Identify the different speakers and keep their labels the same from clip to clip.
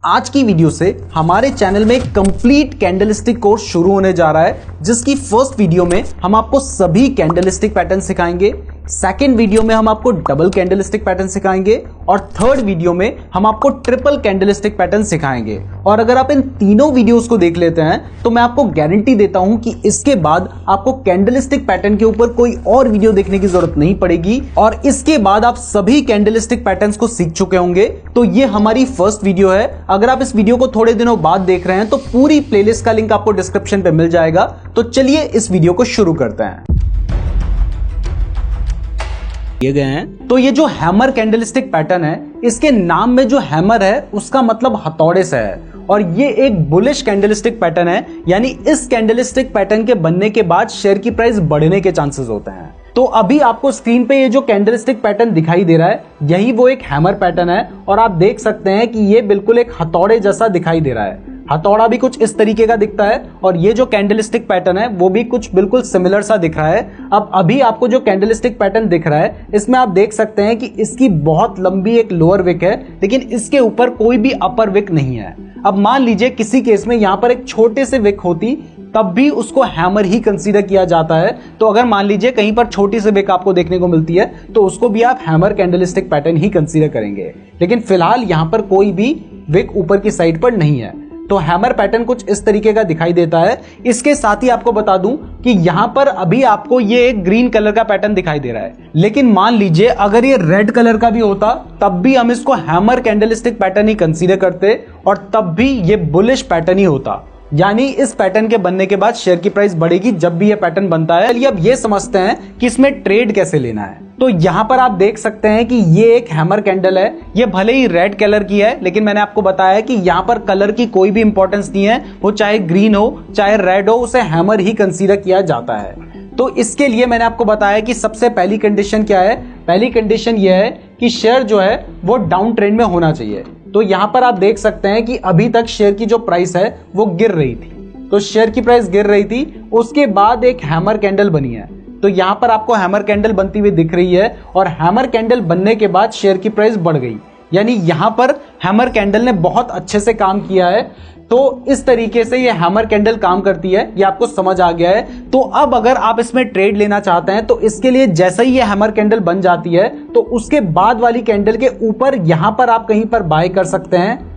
Speaker 1: आज की वीडियो से हमारे चैनल में कंप्लीट कैंडलस्टिक कोर्स शुरू होने जा रहा है, जिसकी फर्स्ट वीडियो में हम आपको सभी कैंडलस्टिक पैटर्न सिखाएंगे, सेकेंड वीडियो में हम आपको डबल कैंडलस्टिक पैटर्न सिखाएंगे और थर्ड वीडियो में हम आपको ट्रिपल कैंडलस्टिक पैटर्न सिखाएंगे। और अगर आप इन तीनों वीडियोस को देख लेते हैं तो मैं आपको गारंटी देता हूं कि इसके बाद आपको कैंडलस्टिक पैटर्न के ऊपर कोई और वीडियो देखने की जरूरत नहीं पड़ेगी और इसके बाद आप सभी कैंडलस्टिक पैटर्न्स को सीख चुके होंगे। तो ये हमारी फर्स्ट वीडियो है। अगर आप इस वीडियो को थोड़े दिनों बाद देख रहे हैं तो पूरी प्लेलिस्ट का लिंक आपको डिस्क्रिप्शन पे मिल जाएगा। तो चलिए इस वीडियो को शुरू करते हैं। दिए गए हैं तो ये जो हैमर कैंडलस्टिक पैटर्न है, इसके नाम में जो हैमर है उसका मतलब हथौड़े से है और ये एक बुलिश कैंडलस्टिक पैटर्न है, यानी इस कैंडलस्टिक पैटर्न के बनने के बाद शेयर की प्राइस बढ़ने के चांसेस होते हैं। तो अभी आपको स्क्रीन पे ये जो कैंडलस्टिक पैटर्न दिखाई दे रहा है, यही वो एक हैमर पैटर्न है और आप देख सकते हैं कि ये बिल्कुल एक हथौड़े जैसा दिखाई दे रहा है। हथौड़ा भी कुछ इस तरीके का दिखता है और ये जो कैंडलस्टिक पैटर्न है वो भी कुछ बिल्कुल सिमिलर सा दिख रहा है। अब अभी आपको जो कैंडलस्टिक पैटर्न दिख रहा है, इसमें आप देख सकते हैं कि इसकी बहुत लंबी एक लोअर विक है, लेकिन इसके ऊपर कोई भी अपर विक नहीं है। अब मान लीजिए किसी केस में यहां पर एक छोटे से विक होती, तब भी उसको हैमर ही कंसीडर किया जाता है। तो अगर मान लीजिए कहीं पर छोटी सी विक आपको देखने को मिलती है तो उसको भी आप हैमर कैंडलस्टिक पैटर्न ही कंसीडर करेंगे, लेकिन फिलहाल यहां पर कोई भी विक ऊपर की साइड पर नहीं है। तो हैमर पैटर्न कुछ इस तरीके का दिखाई देता है। इसके साथ ही आपको बता दूं कि यहां पर अभी आपको ये एक ग्रीन कलर का पैटर्न दिखाई दे रहा है, लेकिन मान लीजिए अगर ये रेड कलर का भी होता तब भी हम इसको हैमर कैंडलस्टिक पैटर्न ही कंसीडर करते और तब भी ये बुलिश पैटर्न ही होता, यानी इस पैटर्न के बनने के बाद शेयर की प्राइस बढ़ेगी जब भी ये पैटर्न बनता है। चलिए अब ये समझते हैं कि इसमें ट्रेड कैसे लेना है। तो यहां पर आप देख सकते हैं कि ये एक हैमर कैंडल है। ये भले ही रेड कलर की है, लेकिन मैंने आपको बताया कि यहां पर कलर की कोई भी इंपॉर्टेंस नहीं है, वो चाहे ग्रीन हो चाहे रेड हो, उसे हैमर ही कंसीडर किया जाता है। तो इसके लिए मैंने आपको बताया कि सबसे पहली कंडीशन क्या है। पहली कंडीशन यह है कि शेयर जो है वो डाउन ट्रेंड में होना चाहिए। तो यहां पर आप देख सकते हैं कि अभी तक शेयर की जो प्राइस है वो गिर रही थी, तो शेयर की प्राइस गिर रही थी, उसके बाद एक हैमर कैंडल बनी है। तो यहां पर आपको हैमर कैंडल बनती हुई दिख रही है और हैमर कैंडल बनने के बाद शेयर की प्राइस बढ़ गई, यानी यहां पर हैमर कैंडल ने बहुत अच्छे से काम किया है। तो इस तरीके से ये हैमर कैंडल काम करती है, ये आपको समझ आ गया है। तो अब अगर आप इसमें ट्रेड लेना चाहते हैं तो इसके लिए जैसे ही ये हैमर कैंडल बन जाती है तो उसके बाद वाली कैंडल के ऊपर यहां पर आप कहीं पर बाय कर सकते हैं।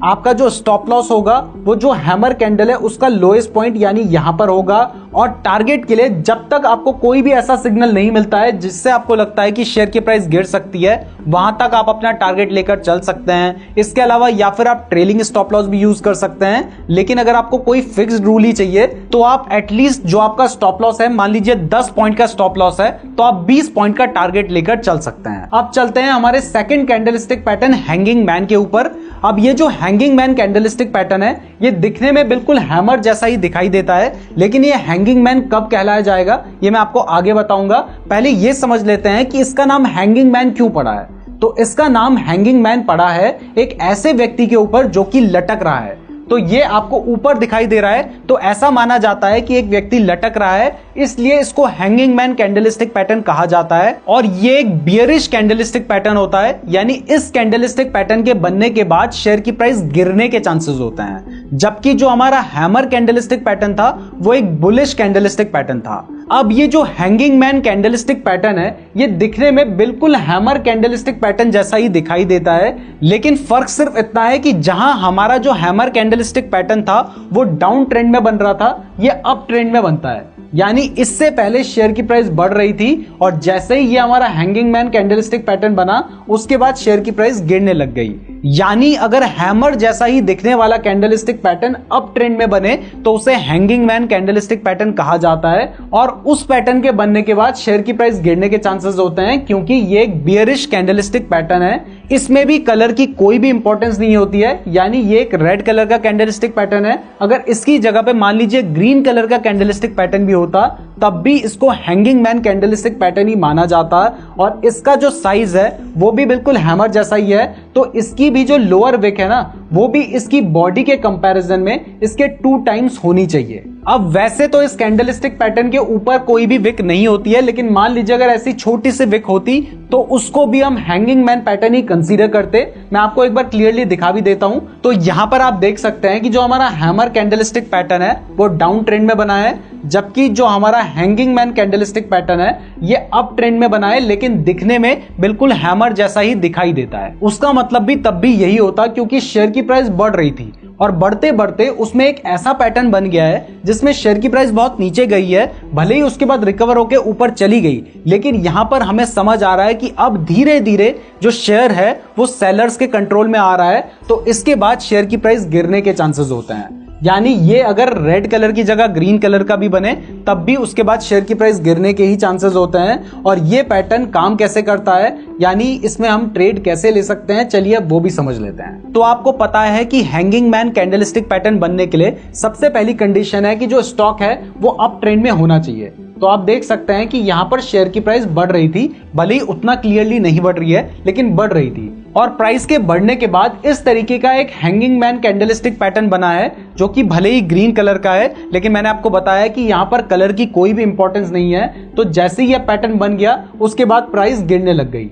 Speaker 1: आपका जो स्टॉप लॉस होगा वो जो हैमर कैंडल है उसका लोएस्ट पॉइंट यानी यहां पर होगा और टारगेट के लिए जब तक आपको कोई भी ऐसा सिग्नल नहीं मिलता है जिससे आपको लगता है कि शेयर की प्राइस गिर सकती है, वहां तक आप अपना टारगेट लेकर चल सकते हैं। इसके अलावा या फिर आप ट्रेलिंग स्टॉप लॉस भी यूज कर सकते हैं, लेकिन अगर आपको कोई फिक्स्ड रूल ही चाहिए तो आप एटलीस्ट जो आपका स्टॉप लॉस है, मान लीजिए 10 पॉइंट का स्टॉप लॉस है, तो आप 20 पॉइंट का टारगेट लेकर चल सकते हैं। अब चलते हैं हमारे second candlestick pattern hanging man के ऊपर। अब ये जो हैंगिंग मैन कैंडलस्टिक पैटर्न है, ये दिखने में बिल्कुल हैमर जैसा ही दिखाई देता है, लेकिन ये हैंगिंग मैन कब कहलाया जाएगा ये मैं आपको आगे बताऊंगा। पहले ये समझ लेते हैं कि इसका नाम हैंगिंग मैन क्यों पड़ा है। तो इसका नाम हैंगिंग मैन पड़ा है एक ऐसे व्यक्ति के ऊपर जो कि लटक रहा है। तो ये आपको ऊपर दिखाई दे रहा है, तो ऐसा माना जाता है कि एक व्यक्ति लटक रहा है, इसलिए इसको हैंगिंग मैन कैंडलस्टिक पैटर्न कहा जाता है। और ये एक बियरिश कैंडलस्टिक पैटर्न होता है, यानी इस कैंडलस्टिक पैटर्न के बनने के बाद शेयर की प्राइस गिरने के चांसेस होते हैं, जबकि जो हमारा हैमर कैंडलस्टिक पैटर्न था वो एक बुलिश कैंडलस्टिक पैटर्न था। अब ये जो हैंगिंग मैन कैंडलस्टिक पैटर्न है, ये दिखने में बिल्कुल हैमर कैंडलस्टिक पैटर्न जैसा ही दिखाई देता है, लेकिन फर्क सिर्फ इतना है कि जहां हमारा जो हैमर कैंडलस्टिक पैटर्न था वो डाउन ट्रेंड में बन रहा था, ये अप ट्रेंड में बनता है। यानी इससे पहले शेयर की प्राइस बढ़ रही थी और जैसे ही ये हमारा हैंगिंग मैन कैंडलस्टिक पैटर्न बना उसके बाद शेयर की प्राइस गिरने लग गई। यानी अगर हैमर जैसा ही दिखने वाला कैंडलस्टिक पैटर्न अप ट्रेंड में बने तो उसे हैंगिंग मैन कैंडलस्टिक पैटर्न कहा जाता है और उस पैटर्न के बनने के बाद शेयर की प्राइस गिरने के चांसेस होते हैं, क्योंकि ये एक बियरिश कैंडलस्टिक पैटर्न है। इसमें भी कलर की कोई भी इंपॉर्टेंस नहीं होती है, यानी ये एक रेड कलर का कैंडलस्टिक पैटर्न है। अगर इसकी जगह पे मान लीजिए ग्रीन कलर का कैंडलस्टिक पैटर्न भी होता तब भी इसको हैंगिंग मैन कैंडलस्टिक पैटर्न ही माना जाता है और इसका जो साइज है वो भी बिल्कुल हैमर जैसा ही है। तो इसकी भी जो लोअर विक है ना, वो भी इसकी बॉडी के कंपैरिजन में इसके 2 टाइम्स होनी चाहिए। अब वैसे तो इस कैंडलस्टिक पैटर्न के ऊपर कोई भी विक नहीं होती है, लेकिन मान लीजिए अगर ऐसी छोटी सी विक होती तो उसको भी हम हैंगिंग मैन पैटर्न ही कंसीडर करते। मैं आपको एक बार क्लियरली दिखा भी देता हूं। तो यहां पर आप देख सकते हैं कि जो हमारा हैमर कैंडलस्टिक पैटर्न है वो डाउन ट्रेंड में बना है, जबकि जो हमारा हैंगिंग मैन कैंडलस्टिक पैटर्न है ये अप ट्रेंड में बना है, लेकिन दिखने में बिल्कुल हैमर जैसा ही दिखाई देता है। उसका मतलब भी तब भी यही होता क्योंकि शेयर की प्राइस बढ़ रही थी और बढ़ते बढ़ते उसमें एक ऐसा पैटर्न बन गया है जिसमें शेयर की प्राइस बहुत नीचे गई है, भले ही उसके बाद रिकवर होकर ऊपर चली गई, लेकिन यहां पर हमें समझ आ रहा है कि अब धीरे धीरे जो शेयर है वो सेलर्स के कंट्रोल में आ रहा है। तो इसके बाद शेयर की प्राइस गिरने के चांसेस होते हैं। यानी ये अगर रेड कलर की जगह ग्रीन कलर का भी बने तब भी उसके बाद शेयर की प्राइस गिरने के ही चांसेस होते हैं। और ये पैटर्न काम कैसे करता है, यानी इसमें हम ट्रेड कैसे ले सकते हैं, चलिए वो भी समझ लेते हैं। तो आपको पता है कि हैंगिंग मैन कैंडलस्टिक पैटर्न बनने के लिए सबसे पहली कंडीशन है कि जो स्टॉक है वो अप ट्रेंड में होना चाहिए। तो आप देख सकते हैं कि यहां पर शेयर की प्राइस बढ़ रही थी, भले ही उतना क्लियरली नहीं बढ़ रही है लेकिन बढ़ रही थी, और प्राइस के बढ़ने के बाद इस तरीके का एक हैंगिंग मैन कैंडलस्टिक पैटर्न बना है जो कि भले ही ग्रीन कलर का है, लेकिन मैंने आपको बताया कि यहां पर कलर की कोई भी इंपॉर्टेंस नहीं है। तो जैसे ही यह पैटर्न बन गया उसके बाद प्राइस गिरने लग गई।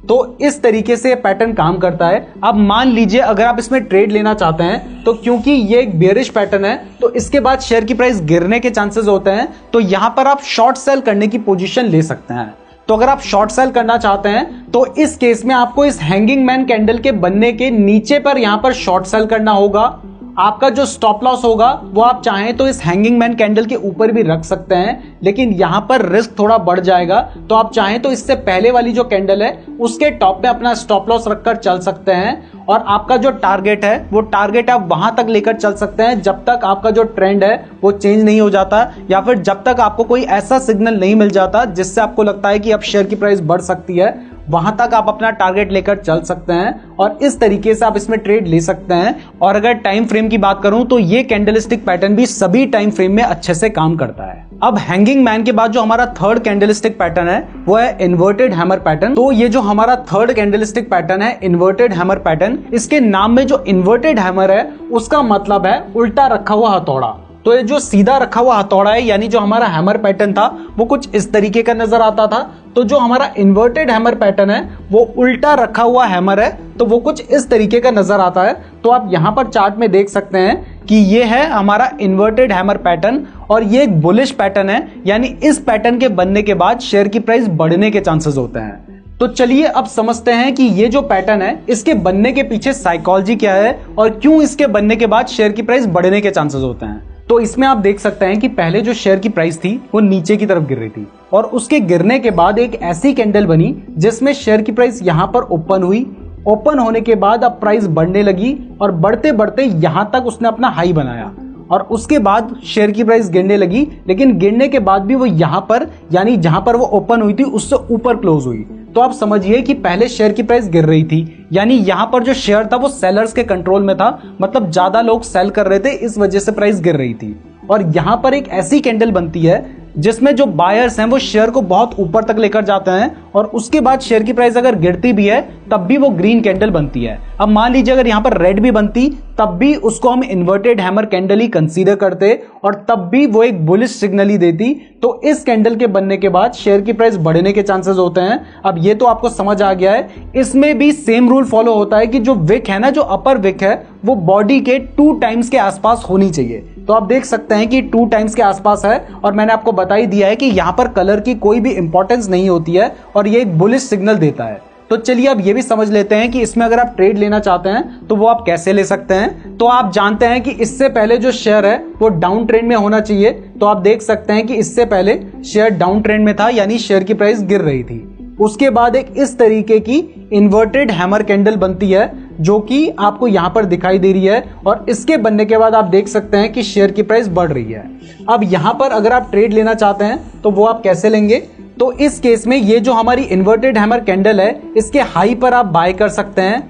Speaker 1: तो इस तरीके से पैटर्न काम करता है। अब मान लीजिए अगर आप इसमें ट्रेड लेना चाहते हैं तो क्योंकि ये एक बेयरिश पैटर्न है तो इसके बाद शेयर की प्राइस गिरने के चांसेस होते हैं, तो यहां पर आप शॉर्ट सेल करने की पोजीशन ले सकते हैं। तो अगर आप शॉर्ट सेल करना चाहते हैं तो इस केस में आपको इस हैंगिंग मैन कैंडल के बनने के नीचे पर यहां पर शॉर्ट सेल करना होगा। आपका जो स्टॉप लॉस होगा वो आप चाहें तो इस हैंगिंग मैन कैंडल के ऊपर भी रख सकते हैं, लेकिन यहां पर रिस्क थोड़ा बढ़ जाएगा। तो आप चाहें तो इससे पहले वाली जो कैंडल है उसके टॉप पे अपना स्टॉप लॉस रखकर चल सकते हैं, और आपका जो टारगेट है वो टारगेट आप वहां तक लेकर चल सकते हैं जब तक आपका जो ट्रेंड है वो चेंज नहीं हो जाता, या फिर जब तक आपको कोई ऐसा सिग्नल नहीं मिल जाता जिससे आपको लगता है कि अब शेयर की प्राइस बढ़ सकती है, वहां तक आप अपना टारगेट लेकर चल सकते हैं और इस तरीके से आप इसमें ट्रेड ले सकते हैं। और अगर टाइम फ्रेम की बात करूं तो ये कैंडलस्टिक पैटर्न भी सभी टाइम फ्रेम में अच्छे से काम करता है। अब हैंगिंग मैन के बाद जो हमारा थर्ड कैंडलस्टिक पैटर्न है वो है इन्वर्टेड हैमर पैटर्न। तो ये जो हमारा थर्ड कैंडलस्टिक पैटर्न है इन्वर्टेड हैमर पैटर्न, इसके नाम में जो इन्वर्टेड हैमर है उसका मतलब है उल्टा रखा हुआ हथौड़ा। तो ये जो सीधा रखा हुआ हथौड़ा है यानी जो हमारा हैमर पैटर्न था वो कुछ इस तरीके का नजर आता था, तो जो हमारा इन्वर्टेड हैमर पैटर्न है वो उल्टा रखा हुआ हैमर है तो वो कुछ इस तरीके का नजर आता है। तो आप यहां पर चार्ट में देख सकते हैं कि ये है हमारा इन्वर्टेड हैमर पैटर्न और ये एक बुलिश पैटर्न है, यानी इस पैटर्न के बनने के बाद शेयर की प्राइस बढ़ने के चांसेस होते हैं। तो चलिए अब समझते हैं कि ये जो पैटर्न है इसके बनने के पीछे साइकोलॉजी क्या है और क्यों इसके बनने के बाद शेयर की प्राइस बढ़ने के चांसेस होते हैं। तो इसमें आप देख सकते हैं कि पहले जो शेयर की प्राइस थी वो नीचे की तरफ गिर रही थी और उसके गिरने के बाद एक ऐसी कैंडल बनी जिसमें शेयर की प्राइस यहां पर ओपन हुई। ओपन होने के बाद अब प्राइस बढ़ने लगी और बढ़ते बढ़ते यहां तक उसने अपना हाई बनाया और उसके बाद शेयर की प्राइस गिरने लगी, लेकिन गिरने के बाद भी वो यहां पर यानी जहां पर वो ओपन हुई थी उससे ऊपर क्लोज हुई। तो आप समझिए कि पहले शेयर की प्राइस गिर रही थी, यानी यहां पर जो शेयर था वो सेलर्स के कंट्रोल में था, मतलब ज्यादा लोग सेल कर रहे थे, इस वजह से प्राइस गिर रही थी। और यहां पर एक ऐसी कैंडल बनती है जिसमें जो बायर्स हैं वो शेयर को बहुत ऊपर तक लेकर जाते हैं और उसके बाद शेयर की प्राइस अगर गिरती भी है तब भी वो ग्रीन कैंडल बनती है। अब मान लीजिए अगर यहां पर रेड भी बनती तब भी उसको हम इन्वर्टेड हैमर कैंडल ही कंसीडर करते और तब भी वो एक बुलिश सिग्नल ही देती। तो इस कैंडल के बनने के बाद शेयर की प्राइस बढ़ने के चांसेस होते हैं। अब ये तो आपको समझ आ गया है। इसमें भी सेम रूल फॉलो होता है कि जो विक है ना, जो अपर विक है वो बॉडी के 2 टाइम्स के आसपास होनी चाहिए। तो आप देख सकते हैं कि 2 टाइम्स के आसपास है और मैंने आपको बता ही दिया है कि यहां पर कलर की कोई भी इंपॉर्टेंस नहीं होती है और ये एक बुलिश सिग्नल देता है। तो चलिए अब ये भी समझ लेते हैं कि इसमें अगर आप ट्रेड लेना चाहते हैं तो वो आप कैसे ले सकते हैं। तो आप जानते हैं कि इससे पहले जो शेयर है वो डाउन ट्रेंड में होना चाहिए। तो आप देख सकते हैं कि इससे पहले शेयर डाउन ट्रेंड में था, यानी शेयर की प्राइस गिर रही थी। उसके बाद एक इस तरीके की इन्वर्टेड हैमर कैंडल बनती है जो कि आपको यहां पर दिखाई दे रही है और इसके बनने के बाद आप देख सकते हैं कि शेयर की प्राइस बढ़ रही है। अब यहां पर अगर आप ट्रेड लेना चाहते हैं तो वो आप कैसे लेंगे। तो इस केस में ये जो हमारी इन्वर्टेड हैमर कैंडल है इसके हाई पर आप बाय कर सकते हैं।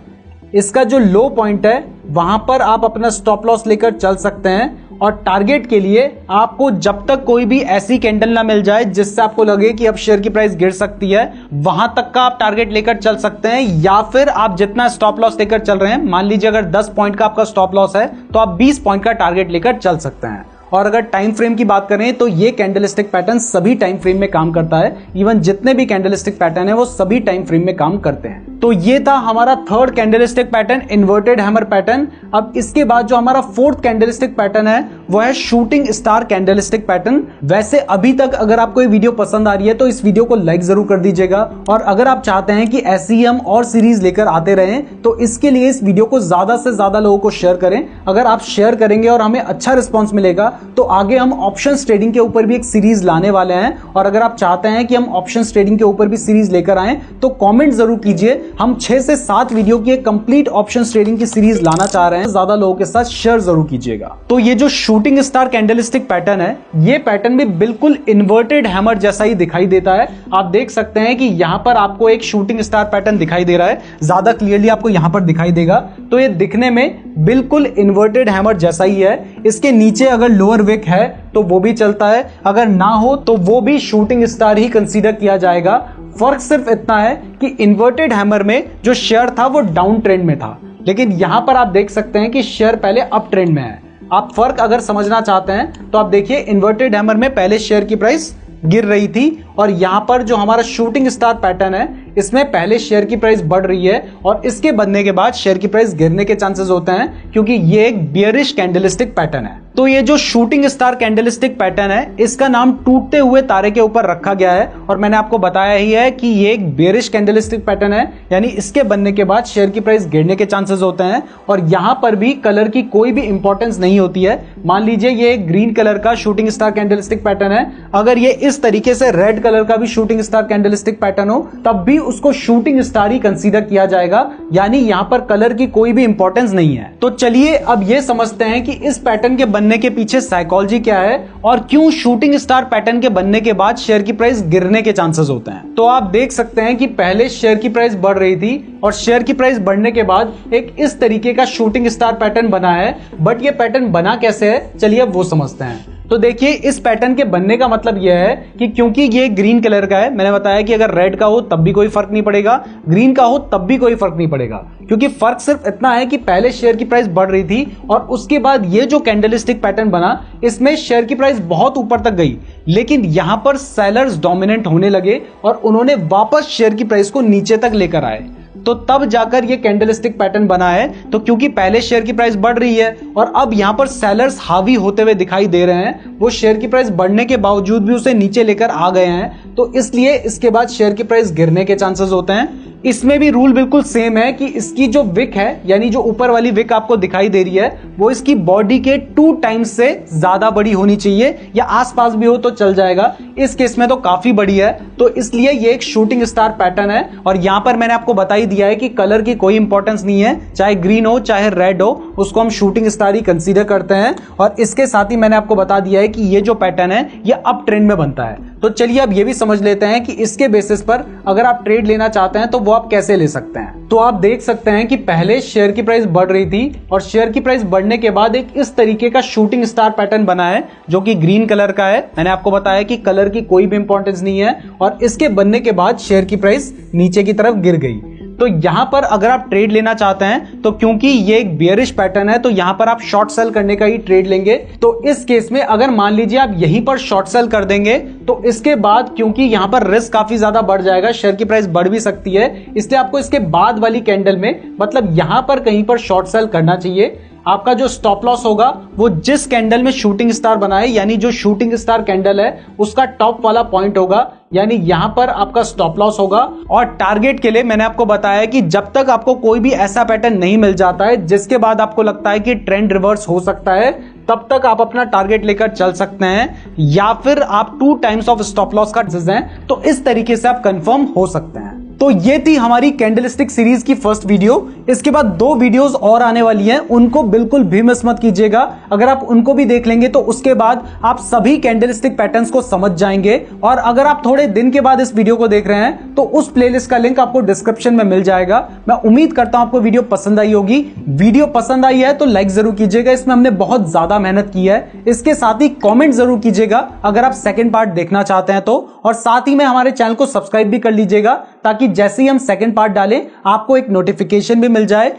Speaker 1: इसका जो लो पॉइंट है वहां पर आप अपना स्टॉप लॉस लेकर चल सकते हैं और टारगेट के लिए आपको जब तक कोई भी ऐसी कैंडल ना मिल जाए जिससे आपको लगे कि अब शेयर की प्राइस गिर सकती है, वहां तक का आप टारगेट लेकर चल सकते हैं। या फिर आप जितना स्टॉप लॉस लेकर चल रहे हैं, मान लीजिए अगर 10 पॉइंट का आपका स्टॉप लॉस है तो आप 20 पॉइंट का टारगेट लेकर चल सकते हैं। और अगर टाइम फ्रेम की बात करें तो ये कैंडलस्टिक पैटर्न सभी टाइम फ्रेम में काम करता है। इवन जितने भी कैंडलस्टिक पैटर्न है वो सभी टाइम फ्रेम में काम करते हैं। तो ये था हमारा third candlestick pattern, inverted hammer pattern. अब इसके बाद जो हमारा फोर्थ कैंडलस्टिक पैटर्न है वो है शूटिंग स्टार कैंडलस्टिक पैटर्न। वैसे अभी तक अगर आपको ये वीडियो पसंद आ रही है तो इस वीडियो को लाइक जरूर कर दीजिएगा, और अगर आप चाहते हैं कि ऐसी ही हम और सीरीज लेकर आते रहें तो इसके लिए इस वीडियो को ज्यादा से ज्यादा लोगों को शेयर करें। अगर आप शेयर करेंगे और हमें अच्छा रिस्पॉन्स मिलेगा तो आगे हम ऑप्शंस ट्रेडिंग के ऊपर भी एक सीरीज लाने वाले हैं। और अगर आप चाहते हैं कि हम ऑप्शंस ट्रेडिंग के ऊपर भी सीरीज लेकर आए तो कमेंट जरूर कीजिए। हम 6 से 7 वीडियो की एक कंप्लीट ऑप्शंस ट्रेडिंग की सीरीज लाना चाह रहे हैं, ज्यादा लोगों के साथ शेयर जरूर कीजिएगा। तो ये जो शूटिंग स्टार कैंडलस्टिक पैटर्न है, ये पैटर्न भी बिल्कुल इन्वर्टेड हैमर जैसा ही दिखाई देता है। आप देख सकते हैं कि यहां पर आपको एक शूटिंग स्टार पैटर्न दिखाई दे रहा है, ज्यादा क्लियरली आपको यहां पर दिखाई देगा। तो ये दिखने में बिल्कुल इन्वर्टेड हैमर जैसा ही है। इसके नीचे अगर लोअर विक है तो वो भी चलता है, अगर ना हो तो वो भी शूटिंग स्टार ही कंसीडर किया जाएगा। फर्क सिर्फ इतना है कि इन्वर्टेड हैमर में जो शेयर था वो डाउन ट्रेंड में था, लेकिन यहां पर आप देख सकते हैं कि शेयर पहले अप ट्रेंड में है। आप फर्क अगर समझना चाहते हैं तो आप देखिए, इन्वर्टेड हैमर में पहले शेयर की प्राइस गिर रही थी, और यहां पर जो हमारा शूटिंग स्टार पैटर्न है इसमें पहले शेयर की प्राइस बढ़ रही है और इसके बनने के बाद शेयर की प्राइस गिरने के चांसेस होते हैं, क्योंकि ये एक बियरिश कैंडलस्टिक पैटर्न है। तो ये जो शूटिंग स्टार कैंडलस्टिक पैटर्न है इसका नाम टूटते हुए तारे के ऊपर रखा गया है, और मैंने आपको बताया ही है कि ये एक बियरिश कैंडलस्टिक पैटर्न है, यानी इसके बनने के बाद शेयर की प्राइस गिरने के चांसेस होते हैं। और यहां पर भी कलर की कोई भी इंपॉर्टेंस नहीं होती है। मान लीजिए ये एक ग्रीन कलर का शूटिंग स्टार कैंडलस्टिक पैटर्न है, अगर ये इस तरीके से रेड कलर का भी शूटिंग स्टार कैंडलस्टिक पैटर्न हो तब भी उसको शूटिंग स्टार ही कंसीडर किया जाएगा, यानी यहां पर कलर की कोई भी इंपॉर्टेंस नहीं है। तो चलिए अब ये समझते हैं कि इस पैटर्न के बनने के पीछे साइकोलॉजी क्या है और क्यों शूटिंग स्टार पैटर्न के बनने के बाद शेयर की प्राइस गिरने के चांसेस होते हैं। तो आप देख सकते हैं कि पहले शेयर की प्राइस बढ़ रही थी और शेयर की प्राइस बढ़ने के बाद एक इस तरीके का शूटिंग स्टार पैटर्न बना है। बट ये पैटर्न बना कैसे है, चलिए अब वो समझते हैं। तो देखिए, इस पैटर्न के बनने का मतलब यह है कि क्योंकि ये ग्रीन कलर का है, मैंने बताया कि अगर रेड का हो तब भी कोई फर्क नहीं पड़ेगा, ग्रीन का हो तब भी कोई फर्क नहीं पड़ेगा, क्योंकि फर्क सिर्फ इतना है कि पहले शेयर की प्राइस बढ़ रही थी और उसके बाद ये जो कैंडलस्टिक पैटर्न बना इसमें शेयर की प्राइस बहुत ऊपर तक गई, लेकिन यहां पर सेलर्स डोमिनेंट होने लगे और उन्होंने वापस शेयर की प्राइस को नीचे तक लेकर आए, तो तब जाकर ये कैंडलस्टिक पैटर्न बना है। तो क्योंकि पहले शेयर की प्राइस बढ़ रही है और अब यहां पर सेलर्स हावी होते हुए दिखाई दे रहे हैं, वो शेयर की प्राइस बढ़ने के बावजूद भी उसे नीचे लेकर आ गए हैं, तो इसलिए इसके बाद शेयर की प्राइस गिरने के चांसेस होते हैं। इसमें भी रूल बिल्कुल सेम है कि इसकी जो विक है, यानी जो ऊपर वाली विक आपको दिखाई दे रही है, वो इसकी बॉडी के 2 टाइम्स से ज्यादा बड़ी होनी चाहिए, या आसपास भी हो तो चल जाएगा। इस केस में तो काफी बड़ी है, तो इसलिए ये एक शूटिंग स्टार पैटर्न है। और यहां पर मैंने आपको बता ही दिया है कि कलर की कोई इंपॉर्टेंस नहीं है, चाहे ग्रीन हो चाहे रेड हो, उसको हम शूटिंग स्टार ही कंसीडर करते हैं। और इसके साथ ही मैंने आपको बता दिया है कि ये जो पैटर्न है ये अप ट्रेंड में बनता है। तो चलिए अब ये भी समझ लेते हैं कि इसके बेसिस पर अगर आप ट्रेड लेना चाहते हैं तो वो आप कैसे ले सकते हैं। तो आप देख सकते हैं कि पहले शेयर की प्राइस बढ़ रही थी और शेयर की प्राइस बढ़ने के बाद एक इस तरीके का शूटिंग स्टार पैटर्न बना है जो कि ग्रीन कलर का है। मैंने आपको बताया कि कलर की कोई भी इंपॉर्टेंस नहीं है, और इसके बनने के बाद शेयर की प्राइस नीचे की तरफ गिर गई। तो यहां पर अगर आप ट्रेड लेना चाहते हैं तो क्योंकि ये एक बियरिश पैटर्न है तो यहां पर आप शॉर्ट सेल करने का ही ट्रेड लेंगे। तो इस केस में अगर मान लीजिए आप यहीं पर शॉर्ट सेल कर देंगे तो इसके बाद क्योंकि यहां पर रिस्क काफी ज्यादा बढ़ जाएगा, शेयर की प्राइस बढ़ भी सकती है, इसलिए आपको इसके बाद वाली कैंडल में मतलब यहां पर कहीं पर शॉर्ट सेल करना चाहिए। आपका जो स्टॉप लॉस होगा वो जिस कैंडल में शूटिंग स्टार बना है, यानी जो शूटिंग स्टार कैंडल है उसका टॉप वाला पॉइंट होगा, यानी यहां पर आपका स्टॉप लॉस होगा। और टारगेट के लिए मैंने आपको बताया कि जब तक आपको कोई भी ऐसा पैटर्न नहीं मिल जाता है जिसके बाद आपको लगता है कि ट्रेंड रिवर्स हो सकता है, तब तक आप अपना टारगेट लेकर चल सकते हैं, या फिर आप 2 टाइम्स ऑफ स्टॉप लॉस का हैं, तो इस तरीके से आप कंफर्म हो सकते हैं। तो ये थी हमारी कैंडलस्टिक सीरीज की फर्स्ट वीडियो। इसके बाद 2 वीडियोस और आने वाली हैं, उनको बिल्कुल भी मिस मत कीजिएगा। अगर आप उनको भी देख लेंगे तो उसके बाद आप सभी कैंडलस्टिक पैटर्न्स को समझ जाएंगे। और अगर आप थोड़े दिन के बाद इस वीडियो को देख रहे हैं तो उस प्लेलिस्ट का लिंक आपको डिस्क्रिप्शन में मिल जाएगा। मैं उम्मीद करता हूं आपको वीडियो पसंद आई होगी। वीडियो पसंद आई है तो लाइक जरूर कीजिएगा, इसमें हमने बहुत ज्यादा मेहनत की है। इसके साथ ही कॉमेंट जरूर कीजिएगा अगर आप सेकेंड पार्ट देखना चाहते हैं तो, और साथ ही में हमारे चैनल को सब्सक्राइब भी कर लीजिएगा ताकि जैसे ही हम सेकंड पार्ट डालें आपको एक नोटिफिकेशन भी मिल जाए।